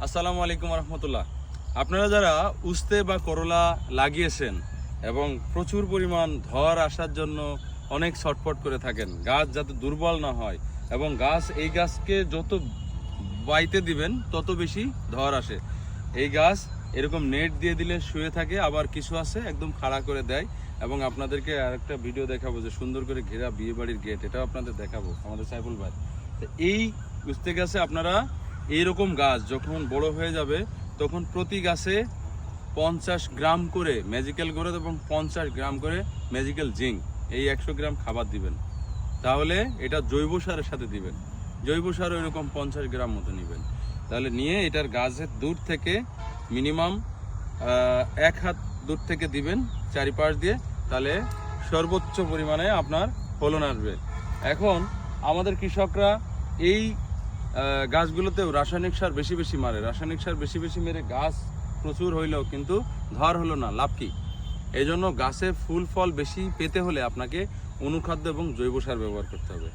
আসসালামু আলাইকুম রহমতুল্লাহ। আপনারা যারা উস্তে বা করলা লাগিয়েছেন এবং প্রচুর পরিমাণ ধর আসার জন্য অনেক ছটফট করে থাকেন, গাছ যাতে দুর্বল না হয় এবং এই গাছকে যত বাইতে দিবেন তত বেশি ধর আসে। এই গাছ এরকম নেট দিয়ে দিলে শুয়ে থাকে, আবার কিছু আছে একদম খাড়া করে দেয়। এবং আপনাদেরকে আরেকটা ভিডিও দেখাবো যে সুন্দর করে ঘেরা বিয়ে বাড়ির গেট, এটাও আপনাদের দেখাবো আমাদের সাইফুল ভাই। তো এই উস্তে গাছে আপনারা এইরকম গাছ যখন বড় হয়ে যাবে তখন প্রতি গাছে 50 গ্রাম করে ম্যাজিক্যাল গ্রোথ এবং 50 গ্রাম করে ম্যাজিক্যাল জিঙ্ক, এই 100 গ্রাম খাবার দিবেন। তাহলে এটা জৈব সারের সাথে দিবেন, জৈব সার ওইরকম 50 গ্রাম মতো নেবেন। তাহলে নিয়ে এটার গাছের দূর থেকে মিনিমাম 1 হাত দূর থেকে দিবেন চারিপাশ দিয়ে, তাহলে সর্বোচ্চ পরিমাণে আপনার ফলন আসবে। এখন আমাদের কৃষকরা এই গাছগুলোতেও রাসায়নিক সার বেশি বেশি মারে, রাসায়নিক সার বেশি বেশি মেরে গাছ প্রচুর হইলেও কিন্তু ধর হলো না, লাভ কি? এই জন্য গাছে ফুল ফল বেশি পেতে হলে আপনাকে অনুখাদ্য এবং জৈব সার ব্যবহার করতে হবে।